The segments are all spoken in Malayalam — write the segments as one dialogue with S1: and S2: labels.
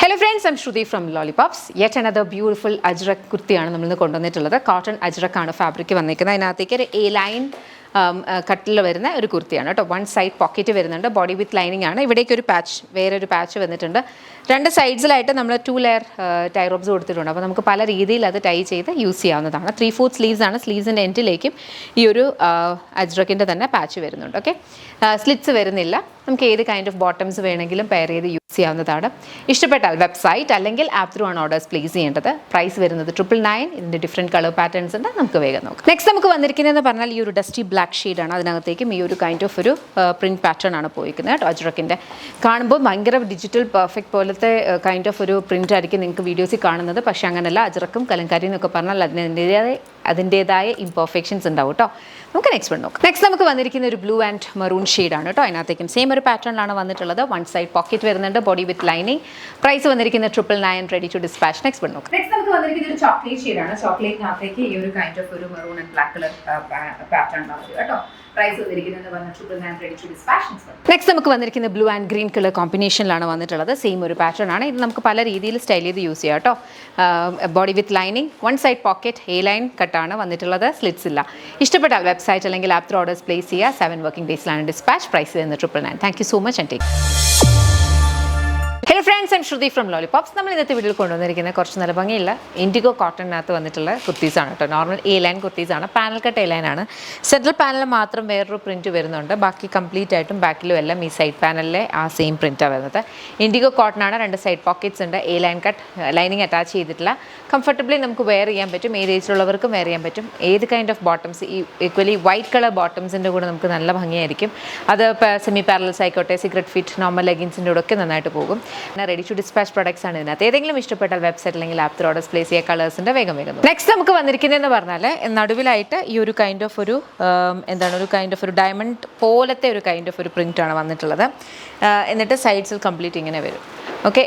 S1: Hello friends, I'm Shruti from Lollipops. Yet another beautiful ajrak kurtiയാണ് നമ്മൾ ഇന്ന് കൊണ്ടുവന്നിട്ടുള്ളത്. കോട്ടൺ അജ്രക്കാണ് ഫാബ്രിക് വന്നിരിക്കുന്നത്. അതിനകത്തേക്ക് ഒരു ലൈൻ കട്ടിൽ വരുന്ന ഒരു കുർത്തിയാണ് കേട്ടോ. വൺ സൈഡ് പോക്കറ്റ് വരുന്നുണ്ട്, ബോഡി വിത്ത് ലൈനിങ് ആണ്. ഇവിടേക്ക് ഒരു പാച്ച്, വേറൊരു പാച്ച് വന്നിട്ടുണ്ട്. രണ്ട് സൈഡ്സിലായിട്ട് നമ്മൾ 2 ലെയർ ടൈ റോബ്സ് കൊടുത്തിട്ടുണ്ട്. അപ്പോൾ നമുക്ക് പല രീതിയിൽ അത് ടൈ ചെയ്ത് യൂസ് ചെയ്യാവുന്നതാണ്. 3/4 സ്ലീവ്സ് ആണ്. സ്ലീവ്സിൻ്റെ എൻഡിലേക്കും ഈ ഒരു അജ്രക്കിൻ്റെ തന്നെ പാച്ച് വരുന്നുണ്ട്. ഓക്കെ, സ്ലിറ്റ്സ് വരുന്നില്ല. നമുക്ക് ഏത് കൈൻഡ് ഓഫ് ബോട്ടംസ് വേണമെങ്കിലും പെയർ ചെയ്ത് യൂസ് ചെയ്യാവുന്നതാണ്. ഇഷ്ടപ്പെട്ടാൽ വെബ്സൈറ്റ് അല്ലെങ്കിൽ ആപ്പ് ത്രൂ ആണ് ഓർഡേഴ്സ് പ്ലേസ് ചെയ്യേണ്ടത്. പ്രൈസ് വരുന്നത് 999. ഇതിൻ്റെ ഡിഫറെൻറ്റ് കളർ പാറ്റേൺസ് ഉണ്ട്, നമുക്ക് വേഗം നോക്കാം. നെക്സ്റ്റ് നമുക്ക് വന്നിരിക്കുന്നതെന്ന് പറഞ്ഞാൽ ഈ ഒരു ഡസ്റ്റി ബ്ലാക്ക് ഷെയ്ഡാണ്. അതിനകത്തേക്കും ഈ ഒരു കൈൻഡ് ഓഫ് ഒരു പ്രിൻറ്റ് പാറ്റേൺ ആണ് പോയിരിക്കുന്നത് കേട്ടോ. അജ്രക്കിൻ്റെ കാണുമ്പോൾ ഭയങ്കര ഡിജിറ്റൽ പെർഫെക്റ്റ് പോലത്തെ കൈൻഡ് ഓഫ് ഒരു പ്രിൻ്റ് ആയിരിക്കും നിങ്ങൾക്ക് വീഡിയോസിൽ കാണുന്നത്. പക്ഷേ അങ്ങനെയല്ല. അജ്രക്കും കലങ്കാരി എന്നൊക്കെ പറഞ്ഞാൽ അതിൻ്റേതായ ഇംപെർഫെക്ഷൻസ് ഉണ്ടാവും കേട്ടോ. നമുക്ക് നെക്സ്റ്റ് നോക്കാം. നെക്സ്റ്റ് നമുക്ക് വന്നിരിക്കുന്ന ഒരു ബ്ലൂ ആൻഡ് മെറൂൺ ഷെയ്ഡാണ് കേട്ടോ. അതിനകത്തേക്കും സെയിം ഒരു പാറ്റേണിലാണ് വന്നിട്ടുള്ളത്. വൺ സൈഡ് പോക്കറ്റ് വരുന്നുണ്ട്, ബോഡി വിത്ത് ലൈനിങ്. പ്രൈസ് വന്നിരിക്കുന്നത് 999, റെഡി ടു ഡിസ്പാച്ച്. നെക്സ്റ്റ് നോക്കാം. നെക്സ്റ്റ് നമുക്ക് വന്നിരിക്കുന്ന ഒരു ചോക്ലേറ്റ് ഷെയ്ഡാണ്. ചോക്ലേറ്റിനകത്തേക്ക് ഈ ഒരു കൈൻഡ് ഓഫ് ഒരു മെറൂൺ ആൻഡ് ബ്ലാക്ക് കളർ പാറ്റേണിലാണ് വരിക കേട്ടോ. പ്രൈസ് വന്നിരിക്കുന്നത് 999, റെഡി ടു ഡിസ്പാച്ച്. നെക്സ്റ്റ് നമുക്ക് വന്നിരിക്കുന്നത് ബ്ലൂ ആൻഡ് ഗ്രീൻ കളർ കോമ്പിനേഷനിലാണ് വന്നിട്ടുള്ളത്. സെയിം ഒരു പാറ്റേൺ ആണ്. ഇത് നമുക്ക് പല രീതിയിൽ സ്റ്റൈൽ ചെയ്ത് യൂസ് ചെയ്യാം കേട്ടോ. Body with lining, one side pocket, A line കട്ടാണ് വന്നിട്ടുള്ളത്. സ്ലിറ്റ്സ് ഇല്ല. ഇഷ്ടപ്പെട്ടാൽ വെബ്സൈറ്റ് അല്ലെങ്കിൽ ആപ്പ് ത്രൂ ഓർഡേഴ്സ് പ്ലേസ് ചെയ്യുക. 7 വർക്കിംഗ് ഡേയ്സിലാണ് ഡിസ്പാച്ച്. പ്രൈസ് വരുന്നത് 999. Thank you so much and take. Hello friends, I'm Shruti from Lollipops. നമ്മൾ ഇന്നത്തെ വീഡിയോയിൽ കൊണ്ടുവന്നിരിക്കുന്നത് കുറച്ച് നല്ല ഭംഗിയില്ല ഇൻഡിഗോ കോട്ടണിനകത്ത് വന്നിട്ടുള്ള കുർത്തീസാണ് കേട്ടോ. നോർമൽ എ ലൈൻ കുർത്തീസാണ്. പാനൽ കട്ട് എ ലൈനാണ്. സെൻട്രൽ പാനലിൽ മാത്രം വേറൊരു പ്രിൻറ്റ് വരുന്നുണ്ട്. ബാക്കി കംപ്ലീറ്റ് ആയിട്ടും ബാക്കിലും എല്ലാം ഈ സൈഡ് പാനലിലെ ആ സെയിം പ്രിൻറ്റാണ് വരുന്നത്. ഇൻഡിഗോ കോട്ടണാണ്. 2 സൈഡ് പോക്കറ്റ്സ് ഉണ്ട്. A line cut, lining attach ചെയ്തിട്ടില്ല. കംഫർട്ടബിളി നമുക്ക് വെയർ ചെയ്യാൻ പറ്റും. ഏത് ഏജിലുള്ളവർക്കും വെയർ ചെയ്യാൻ പറ്റും. ഏത് കൈൻഡ് ഓഫ് ബോട്ടംസ്, ഈ ഈക്വലി വൈറ്റ് കളർ ബോട്ടംസിൻ്റെ കൂടെ നമുക്ക് നല്ല ഭംഗിയായിരിക്കും. അത് സെമി പാരലൽസ് ആയിക്കോട്ടെ, സിഗരറ്റ് ഫിറ്റ്, നോർമൽ ലെഗിൻസിൻ്റെ കൂടെ ഒക്കെ നന്നായിട്ട് പോകും. റെഡി ടു ഡിസ്പാച്ച് പ്രൊഡക്ട്സ് ആണ് ഇതിനകത്ത്. ഏതെങ്കിലും ഇഷ്ടപ്പെട്ടാൽ വെബ്സൈറ്റ് അല്ലെങ്കിൽ ആപ്പ് ത്രൂ ഓർഡേഴ്സ് പ്ലേസ് ചെയ്യുക. കളേഴ്സിൻ്റെ വേഗം. നെക്സ്റ്റ് നമുക്ക് വന്നിരിക്കുന്നതെന്ന് പറഞ്ഞാൽ നടുവിലായിട്ട് ഈ ഒരു കൈൻഡ് ഓഫ് ഒരു ഒരു കൈൻഡ് ഓഫ് ഒരു ഡയമണ്ട് പോലത്തെ ഒരു കൈൻഡ് ഓഫ് ഒരു പ്രിൻ്റ് ആണ് വന്നിട്ടുള്ളത്. എന്നിട്ട് സൈഡ്സിൽ കംപ്ലീറ്റ് ഇങ്ങനെ വരും. ഓക്കെ,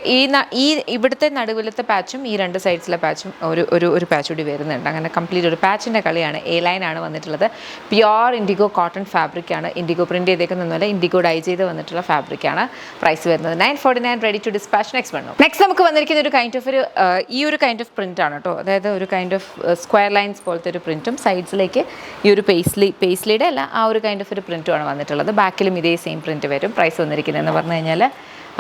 S1: ഈ ഇവിടുത്തെ നടുവിലത്തെ പാച്ചും ഈ 2 സൈഡ്സിലെ പാച്ചും ഒരു പാച്ച് കൂടി വരുന്നുണ്ട്. അങ്ങനെ കംപ്ലീറ്റ് ഒരു പാച്ചിൻ്റെ കളിയാണ്. എ ലൈൻ ആണ് വന്നിട്ടുള്ളത്. പ്യുവർ ഇൻഡിഗോ കോട്ടൺ ഫാബ്രിക് ആണ്. ഇൻഡിഗോ പ്രിൻറ്റ് ചെയ്തേക്കുന്നൊന്നുമല്ല, ഇൻഡിഗോ ഡൈ ചെയ്ത് വന്നിട്ടുള്ള ഫാബ്രിക് ആണ്. പ്രൈസ് വരുന്നത് 949, റെഡി ടു ഡിസ്പാച്ച്. നെക്സ്റ്റ് നമുക്ക് വന്നിരിക്കുന്ന ഒരു കൈൻഡ് ഓഫ് ഒരു ഈ ഒരു കൈൻഡ് ഓഫ് പ്രിൻ്റ് ആണ് കേട്ടോ. അതായത് ഒരു കൈൻഡ് ഓഫ് സ്ക്വയർ ലൈൻസ് പോലത്തെ ഒരു പ്രിൻറ്റും സൈഡ്സിലേക്ക് ഈ ഒരു പേസ്ലിയുടെ അല്ല, ആ ഒരു കൈൻഡ് ഓഫ് ഒരു പ്രിൻറ്റുമാണ് വന്നിട്ടുള്ളത്. ബാക്കിലും ഇതേ സെയിം പ്രിൻറ്റ് വരും. പ്രൈസ് വന്നിരിക്കുന്നതെന്ന് പറഞ്ഞു കഴിഞ്ഞാൽ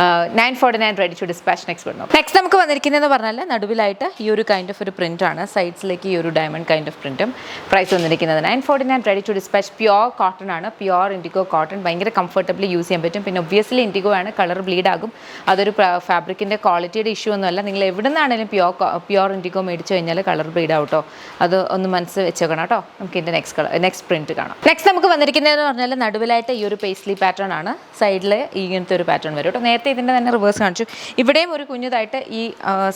S1: 949, റെഡി ടു ഡിസ്പാച്ച്. നെക്സ്റ്റ് നമുക്ക് വന്നിരിക്കുന്നതെന്ന് പറഞ്ഞാൽ നടുവിലായിട്ട് ഈ ഒരു കൈൻഡ് ഓഫ് ഒരു പ്രിൻ്റ് ആണ്. സൈഡ്സിലേക്ക് ഈ ഒരു ഡയമണ്ട് കൈൻഡ് ഓഫ് പ്രിൻറ്റും. പ്രൈസ് വന്നിരിക്കുന്നത് 949, ready to dispatch. Pure cotton ആണ്. Pure indigo cotton. ഭയങ്കര കംഫർട്ടബിളി യൂസ് ചെയ്യാൻ പറ്റും. പിന്നെ ഒബ്വിയസ്ലി ഇൻഡിഗോ ആണ്, കളർ ബ്ലീഡ് ആകും. അതൊരു ഫാബ്രിക്കിൻ്റെ ക്വാളിറ്റിയുടെ ഇഷ്യൂ ഒന്നുമല്ല. നിങ്ങൾ എവിടെ നിന്നാണെങ്കിലും പ്യുവർ ഇൻഡിഗോ മേടിച്ചു കഴിഞ്ഞാൽ കളർ ബ്ലീഡ് ആവട്ടോ. അത് ഒന്ന് മനസ്സ് വെച്ചേക്കണം കേട്ടോ. നമുക്ക് ഇതിൻ്റെ നെക്സ്റ്റ് പ്രിൻറ്റ് കാണാം. നെക്സ്റ്റ് നമുക്ക് വന്നിരിക്കുന്നതെന്ന് പറഞ്ഞാൽ നടുവിലായിട്ട് ഈ ഒരു പേസ്ലി പാറ്റേൺ ആണ്. സൈഡിൽ ഇങ്ങനത്തെ ഒരു പാറ്റേൺ വരും കേട്ടോ. നേരത്തെ ഇതിൻ്റെ തന്നെ റിവേഴ്സ് കാണിച്ചു. ഇവിടെയും ഒരു കുഞ്ഞതായിട്ട് ഈ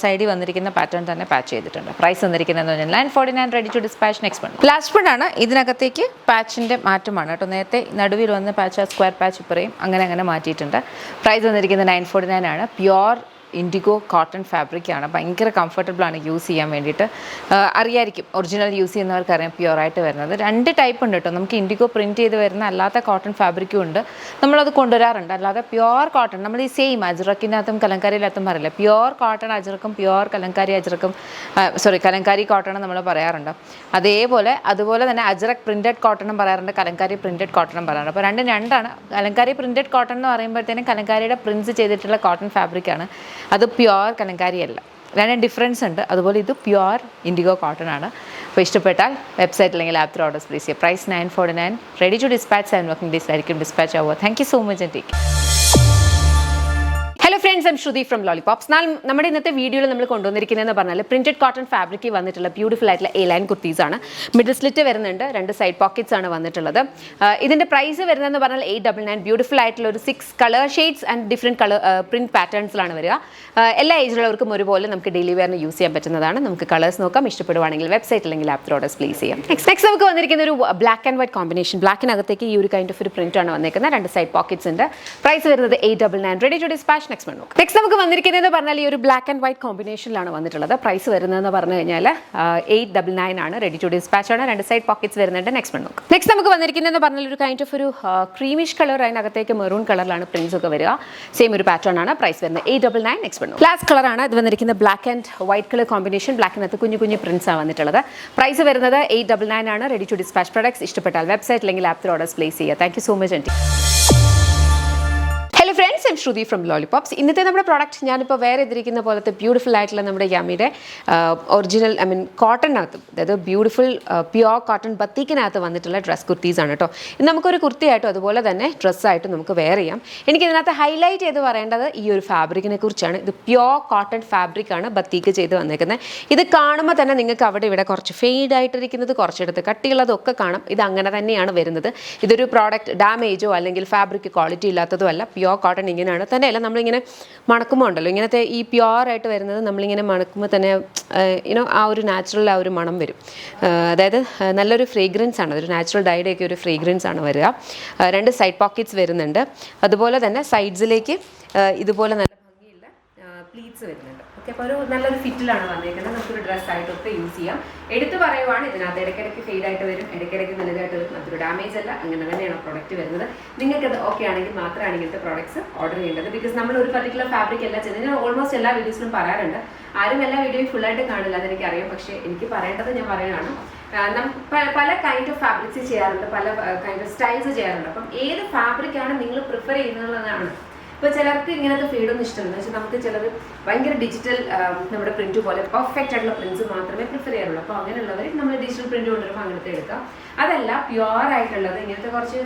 S1: സൈഡിൽ വന്നിരിക്കുന്ന പാറ്റേൺ തന്നെ പാച്ച് ചെയ്തിട്ടുണ്ട്. പ്രൈസ് വന്നിരിക്കുന്നതെന്ന് പറഞ്ഞാൽ 949, ready to dispatch. Last one ആണ്. ഇതിനകത്തേക്ക് പാച്ചിൻ്റെ മാറ്റമാണ് കേട്ടോ. നേരത്തെ നടുവിൽ വന്ന പാച്ച് സ്ക്വയർ പാച്ച് ഇപ്പറയും അങ്ങനെ മാറ്റിയിട്ടുണ്ട്. പ്രൈസ് വന്നിരിക്കുന്നത് 949 ആണ്. പ്യുവർ ഇൻഡിഗോ കോട്ടൺ ഫാബ്രിക്കാണ്. ഭയങ്കര കംഫർട്ടബിളാണ് യൂസ് ചെയ്യാൻ വേണ്ടിയിട്ട്. അറിയായിരിക്കും, ഒറിജിനൽ യൂസ് ചെയ്യുന്നവർക്കറിയാം പ്യുവറായിട്ട് വരുന്നത്. 2 ടൈപ്പ് ഉണ്ട് കേട്ടോ. നമുക്ക് ഇൻഡിഗോ പ്രിൻറ്റ് ചെയ്ത് വരുന്ന അല്ലാത്ത കോട്ടൺ ഫാബ്രിക്കും ഉണ്ട്. നമ്മളത് കൊണ്ടുവരാറുണ്ട്. അല്ലാതെ പ്യുവർ കോട്ടൺ നമ്മൾ ഈ സെയിം അജ്രക്കിനകത്തും കലങ്കാരിയിലകത്തും പറയില്ല. പ്യുവർ കോട്ടൺ അജ്രക്കും പ്യുവർ കലങ്കാരി അജ്രക്കും കലങ്കാരി കോട്ടൺ നമ്മൾ പറയാറുണ്ട്. അതുപോലെ തന്നെ അജ്രക് പ്രിൻറ്റഡ് കോട്ടണും പറയാറുണ്ട്, കലങ്കാരി പ്രിൻറ്റഡ് കോട്ടണും പറയാറുണ്ട്. അപ്പോൾ രണ്ടാണ്. കലങ്കാരി പ്രിൻറ്റഡ് കോട്ടൺ എന്ന് പറയുമ്പോഴത്തേനും കലങ്കാരിയുടെ പ്രിൻറ്റ്സ് ചെയ്തിട്ടുള്ള കോട്ടൺ ഫാബ്രിക്കാണ്. അത് പ്യുവർ കലങ്കാരി അല്ല. 2 ഡിഫറൻസ് ഉണ്ട്. അതുപോലെ ഇത് പ്യുവർ ഇൻഡിഗോ കോട്ടൺ ആണ്. അപ്പോൾ ഇഷ്ടപ്പെട്ടാൽ വെബ്സൈറ്റ് അല്ലെങ്കിൽ ആപ്പ് ത്രൂ ഓർഡേഴ്സ് പ്ലേസ് ചെയ്യുക. Price 949, ready to dispatch. 7 working days ആയിരിക്കും ഡിസ്പാച്ച് ആവുക. Thank you so much and take. Hello friends, I'm Shruti from Lollipops. നമ്മുടെ ഇന്നത്തെ വീഡിയോയിൽ നമ്മൾ കൊണ്ടുവന്നിരിക്കുന്നതെന്ന് പറഞ്ഞാൽ പ്രിന്റഡ് കോട്ടൺ ഫാബ്രിക്കിൽ വന്നിട്ടുള്ള ബ്യൂട്ടിഫുൾ ആയിട്ടുള്ള എ ലൈൻ കുർത്തീസാണ്. മിഡിൽ സ്ലിറ്റ് വരുന്നുണ്ട്. 2 സൈഡ് പോക്കറ്റ്സ് ആണ് വന്നിട്ടുള്ളത്. ഇതിൻ്റെ പ്രൈസ് വരുന്നതെന്ന് പറഞ്ഞാൽ 899. ബ്യൂട്ടിഫുൾ ആയിട്ടുള്ള ഒരു 6 colour shades and different colour print പാറ്റേൺസിലാണ് വരിക. എല്ലാ ഏജിലുള്ളവർക്കും ഒരുപോലെ നമുക്ക് ഡെയിലി വെയറിന് യൂസ് ചെയ്യാൻ പറ്റുന്നതാണ്. നമുക്ക് കളേഴ്സ് നോക്കാം. ഇഷ്ടപ്പെടുവാണെങ്കിൽ വെബ്സൈറ്റ് അല്ലെങ്കിൽ ആപ്പ് ത്രൂ ഓർഡേഴ്സ് പ്ലേസ് ചെയ്യാം. നെക്സ്റ്റ് നമുക്ക് വന്നിരിക്കുന്ന ഒരു ബ്ലാക്ക് ആൻഡ് വൈറ്റ് കോമ്പിനേഷൻ. ബ്ലാക്കിനകത്തേക്ക് ഈ ഒരു കൈൻഡ് ഓഫ് ഒരു പ്രിന്റ് ആണ് വന്നിരിക്കുന്നത്. 2 സൈഡ് പോക്കറ്റ്സ് ഉണ്ട്. പ്രൈസ് വരുന്നത് 899, റെഡി ടു ഡിസ്പാച്ച്. നെക്സ്റ്റ് നോക്കാം. നെക്സ്റ്റ് നമുക്ക് വന്നിരിക്കുന്നത് പറഞ്ഞാൽ ഈ ഒരു ബ്ലാക്ക് ആൻഡ് വൈറ്റ് കോമ്പിനേഷനിലാണ് വന്നിട്ടുള്ളത്. പ്രൈസ് വരുന്നതെന്ന് പറഞ്ഞു കഴിഞ്ഞാൽ 899 ആണ്. റെഡി ടു ഡിസ്പാച്ച് ആണ്. 2 സൈഡ് പോക്കറ്റ്സ് വരുന്നുണ്ട്. നെക്സ്റ്റ് വൺ നോക്കാം. നെക്സ്റ്റ് നമുക്ക് വന്നിരിക്കുന്നതെന്ന് പറഞ്ഞാൽ ഒരു കൈൻഡ് ഓഫ് ഒരു ക്രീമിഷ് കളർ, അതിനകത്തേക്ക് മെറൂൺ കളറിലാണ് പ്രിന്റ്സ് ഒക്കെ വരിക. സെയിം ഒരു പാറ്റേൺ ആണ്. പ്രൈസ് വരുന്നത് 899. നെക്സ്റ്റ് വൺ നോക്കാം. ഗ്ലാസ് കളറാണ് ഇത് വന്നിരിക്കുന്നത്. Black and white colour combination. ബ്ലാക്കിനകത്ത് കുഞ്ഞു കുഞ്ഞു പ്രിന്റ്സ് ആണ് വന്നിട്ടുള്ളത്. പ്രൈസ് വരുന്നത് 899 ആണ്. റെഡി ടു ഡിസ്പാച്ച് പ്രൊഡക്ട്സ് ഇഷ്ടപ്പെട്ടാൽ വെബ്സൈറ്റ് അല്ലെങ്കിൽ ആപ്പിൽ ഓർഡേഴ്സ് പ്ലേസ് ചെയ്യുക. Thank you so much aunty. Hello friends, I'm Shruti from Lollipops. ഇന്നത്തെ നമ്മുടെ പ്രോഡക്റ്റ് ഞാനിപ്പോൾ വേറെ ഇതിരിക്കുന്ന പോലത്തെ ബ്യൂട്ടിഫുൾ ആയിട്ടുള്ള നമ്മുടെ യമ്മിയുടെ ഒറിജിനൽ കോട്ടണിനകത്ത്, അതായത് ബ്യൂട്ടിഫുൾ പ്യുവർ കോട്ടൺ ബത്തീക്കിനകത്ത് വന്നിട്ടുള്ള ഡ്രസ് കുർത്തീസാണ് കേട്ടോ. ഇത് നമുക്കൊരു കുർത്തിയായിട്ടും അതുപോലെ തന്നെ ഡ്രസ്സായിട്ടും നമുക്ക് വെയർ ചെയ്യാം. എനിക്കിതിനകത്ത് ഹൈലൈറ്റ് ചെയ്ത് പറയേണ്ടത് ഈ ഒരു ഫാബ്രിക്കിനെ കുറിച്ചാണ്. ഇത് പ്യുവർ കോട്ടൺ ഫാബ്രിക്കാണ് ബത്തീക്ക് ചെയ്ത് വന്നേക്കുന്നത്. ഇത് കാണുമ്പോൾ തന്നെ നിങ്ങൾക്ക് അവിടെ ഇവിടെ കുറച്ച് ഫെയ്ഡ് ആയിട്ടിരിക്കുന്നത്, കുറച്ചെടുത്ത് കട്ടിയുള്ളതൊക്കെ കാണാം. ഇത് അങ്ങനെ തന്നെയാണ് വരുന്നത്. ഇതൊരു പ്രോഡക്റ്റ് ഡാമേജോ അല്ലെങ്കിൽ ഫാബ്രിക് ക്വാളിറ്റി ഇല്ലാത്തതോ അല്ല. പ്യുവർ കോട്ടൺ ഇങ്ങനെയാണ്. തന്നെയല്ല, നമ്മളിങ്ങനെ മണക്കുമ്പോൾ ഉണ്ടല്ലോ, ഇങ്ങനത്തെ ഈ പ്യുവർ ആയിട്ട് വരുന്നത് നമ്മളിങ്ങനെ മണക്കുമ്പോൾ തന്നെ ആ ഒരു നാച്ചുറൽ ആ ഒരു മണം വരും. അതായത് നല്ലൊരു ഫ്രേഗ്രൻസ് ആണ്. അതൊരു നാച്ചുറൽ ഡൈയുടെയൊക്കെ ഒരു ഫ്രേഗ്രൻസ് ആണ് വരിക. 2 സൈഡ് പോക്കറ്റ്സ് വരുന്നുണ്ട്. അതുപോലെ തന്നെ സൈഡ്സിലേക്ക് ഇതുപോലെ നല്ല ഭംഗിയുള്ള പ്ലീറ്റ്സ് വരുന്നുണ്ട്. ഓക്കെ, അപ്പോൾ ഒരു നല്ലൊരു ഫിറ്റിലാണ് വന്നിരിക്കുന്നത്. നമുക്കൊരു ഡ്രസ്സായിട്ടൊക്കെ യൂസ് ചെയ്യാം. എടുത്ത് പറയുവാണ്, ഇതിനകത്ത് ഇടയ്ക്കിടയ്ക്ക് ഫെയ്ഡ് ആയിട്ട് വരും, ഇടയ്ക്കിടയ്ക്ക് നല്ലതായിട്ട് വരും. അതൊരു ഡാമേജ് അല്ല, അങ്ങനെ തന്നെയാണ് പ്രോഡക്റ്റ് വരുന്നത്. നിങ്ങൾക്കത് ഓക്കെ ആണെങ്കിൽ മാത്രമാണ് ഇങ്ങനത്തെ പ്രോഡക്ട്സ് ഓർഡർ ചെയ്യേണ്ടത്. ബിക്കോസ് നമ്മൾ ഒരു പർട്ടിക്കുലർ ഫാബ്രിക് എല്ലാം ചെയ്യുന്നത് ഞാൻ ഓൾമോസ്റ്റ് എല്ലാ വീഡിയോസിലും പറയാറുണ്ട്. ആരും എല്ലാ വീഡിയോയും ഫുള്ളായിട്ട് കാണില്ല, അതെനിക്കറിയാം. പക്ഷേ എനിക്ക് പറയേണ്ടത് ഞാൻ പറയുകയാണ്. പല കൈൻഡ് ഓഫ് ഫാബ്രിക്സ് ചെയ്യാറുണ്ട്, പല കൈൻഡ് ഓഫ് സ്റ്റൈൽസ് ചെയ്യാറുണ്ട്. അപ്പം ഏത് ഫാബ്രിക്കാണ് നിങ്ങൾ പ്രിഫർ ചെയ്യുന്നതെന്നാണ്. ഇപ്പോൾ ചിലർക്ക് ഇങ്ങനത്തെ ഫീഡൊന്നും ഇഷ്ടമല്ല. പക്ഷേ നമുക്ക് ചിലർ ഭയങ്കര ഡിജിറ്റൽ നമ്മുടെ പ്രിന്റ് പോലെ പെർഫെക്റ്റ് ആയിട്ടുള്ള പ്രിന്റ്സ് മാത്രമേ പ്രിഫർ ചെയ്യാറുള്ളൂ. അപ്പോൾ അങ്ങനെയുള്ളവർ നമ്മൾ ഡിജിറ്റൽ പ്രിന്റ് കൊണ്ടുവരുമ്പോൾ അങ്ങനത്തെ എടുക്കാം. അതല്ല, പ്യുവർ ആയിട്ടുള്ളത് ഇങ്ങനത്തെ കുറച്ച്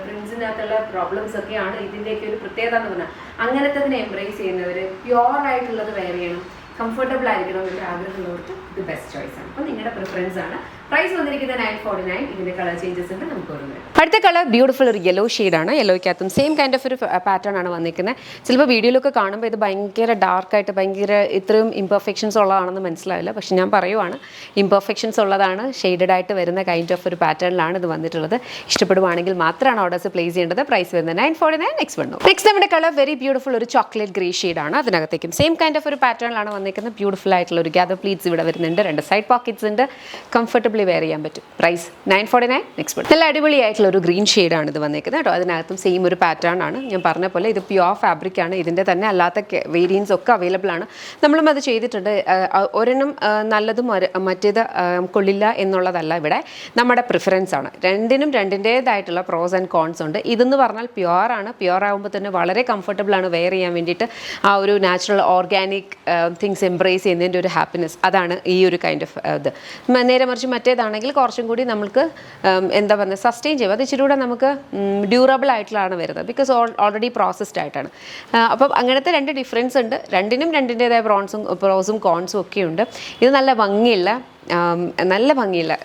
S1: പ്രിന്റ്സിനകത്തുള്ള പ്രോബ്ലംസ് ഒക്കെയാണ് ഇതിൻ്റെയൊക്കെ ഒരു പ്രത്യേകത എന്ന് പറഞ്ഞാൽ. അങ്ങനത്തെ എംബ്രേസ് ചെയ്യുന്നവർ പ്യുവർ ആയിട്ടുള്ളത് വെയർ ചെയ്യണം, കംഫർട്ടബിൾ ആയിരിക്കണം എന്നൊരു ആഗ്രഹമുള്ളവർക്ക് ഇത് ബെസ്റ്റ് ചോയ്സ് ആണ്. അപ്പോൾ നിങ്ങളുടെ പ്രിഫറൻസ് ആണ്. പ്രൈസ് വന്നിരിക്കുന്നത് 949. ഇതിന്റെ കളർ ചേഞ്ചസ് ഉണ്ട്. നമുക്ക് വരുന്നത് അടുത്ത കളർ ബ്യൂട്ടിഫുൾ ഒരു യെല്ലോ ഷെയ്ഡാണ്. യെല്ലോയ്ക്കകത്തും സെയിം കൈൻഡ് ഓഫ് ഒരു പാറ്റേൺ ആണ് വന്നിരിക്കുന്നത്. ചിലപ്പോൾ വീഡിയോയിലൊക്കെ കാണുമ്പോൾ ഇത് ഭയങ്കര ഡാർക്കായിട്ട് ഭയങ്കര ഇത്രയും ഇംപെർഫെക്ഷൻസ് ഉള്ളതാണെന്ന് മനസ്സിലാവില്ല. പക്ഷെ ഞാൻ പറയുവാണ്, ഇംപെർഫെക്ഷൻസ് ഉള്ളതാണ്. ഷെയ്ഡഡ് ആയിട്ട് വരുന്ന കൈൻഡ് ഓഫ് ഒരു പാറ്റേണിലാണ് ഇത് വന്നിട്ടുള്ളത്. ഇഷ്ടപ്പെടുവാണെങ്കിൽ മാത്രമാണ് ഓർഡേഴ്സ് പ്ലേസ് ചെയ്യേണ്ടത്. പ്രൈസ് വരുന്നത് 949. നെക്സ്റ്റ് വന്നു. നെക്സ്റ്റ് നമ്മുടെ കളർ വെരി ബ്യൂട്ടിഫുൾ ഒരു ചോക്ലേറ്റ് ഗ്രേ ഷെയ്ഡാണ്. അതിനകത്തേക്കും സെയിം കൈൻഡ് ഓഫ് ഒരു പാറ്റേണിലാണ് വന്നിരിക്കുന്നത്. ബ്യൂട്ടിഫുൾ ആയിട്ടുള്ള ഒരു ഗ്യാദർ പ്ലീറ്റ്സ് ഇവിടെ വരുന്നുണ്ട്. 2 സൈഡ് പോക്കറ്റ്സ് ഉണ്ട്. കംഫർട്ടബിൾ വെയർ ചെയ്യാൻ പറ്റും. പ്രൈസ് 949. നെക്സ്റ്റ് നല്ല അടിപൊളിയായിട്ടുള്ള ഒരു ഗ്രീൻ ഷെയ്ഡാണ് ഇത് വന്നിരിക്കുന്നത് കേട്ടോ. അതിനകത്തും സെയിം ഒരു പാറ്റേൺ ആണ്. ഞാൻ പറഞ്ഞ പോലെ ഇത് പ്യുവർ ഫാബ്രിക് ആണ്. ഇതിൻ്റെ തന്നെ അല്ലാത്ത വേരിയൻസ് ഒക്കെ അവൈലബിൾ ആണ്. നമ്മളും അത് ചെയ്തിട്ടുണ്ട്. ഒരെണ്ണം നല്ലതും മറ്റേത് കൊള്ളില്ല എന്നുള്ളതല്ല. ഇവിടെ നമ്മുടെ പ്രിഫറൻസ് ആണ്. രണ്ടിൻ്റേതായിട്ടുള്ള പ്രോസ് ആൻഡ് കോൺസ് ഉണ്ട്. ഇതെന്ന് പറഞ്ഞാൽ പ്യുവർ ആണ്. പ്യുവർ ആകുമ്പോൾ തന്നെ വളരെ കംഫർട്ടബിൾ ആണ് വെയർ ചെയ്യാൻ വേണ്ടിയിട്ട്. ആ ഒരു നാച്ചുറൽ ഓർഗാനിക് തിങ്സ് എംബ്രേസ് ചെയ്യുന്നതിൻ്റെ ഒരു ഹാപ്പിനെസ്, അതാണ് ഈ ഒരു കൈൻഡ് ഓഫ് ഇത്. നേരെ മറിച്ച് മറ്റേതാണെങ്കിൽ കുറച്ചും കൂടി നമുക്ക് എന്താ പറയുക, സസ്റ്റെയിൻ ചെയ്യും. അത് ഇച്ചിരി കൂടെ നമുക്ക് ഡ്യൂറബിൾ ആയിട്ടുള്ളതാണ് വരുന്നത്. ബിക്കോസ് ഓൾറെഡി പ്രോസസ്ഡ് ആയിട്ടാണ്. അപ്പം അങ്ങനത്തെ 2 ഡിഫറൻസ് ഉണ്ട്. രണ്ടിൻ്റേതായ പ്രോസും കോൺസും ഒക്കെ ഉണ്ട്. ഇത് നല്ല ഭംഗിയുള്ള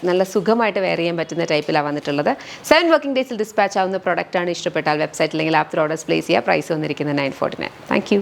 S1: നല്ല സുഖമായിട്ട് വെയർ ചെയ്യാൻ പറ്റുന്ന ടൈപ്പിലാണ് വന്നിട്ടുള്ളത്. 7 വർക്കിംഗ് ഡേയ്സിൽ ഡിസ്പാച്ച് ആവുന്ന പ്രോഡക്റ്റാണ്. ഇഷ്ടപ്പെട്ടാൽ വെബ്സൈറ്റ് അല്ലെങ്കിൽ ആപ്പിൽ ഓർഡേഴ്സ് പ്ലേസ് ചെയ്യുക. പ്രൈസ് വന്നിരിക്കുന്നത് 949. Thank you.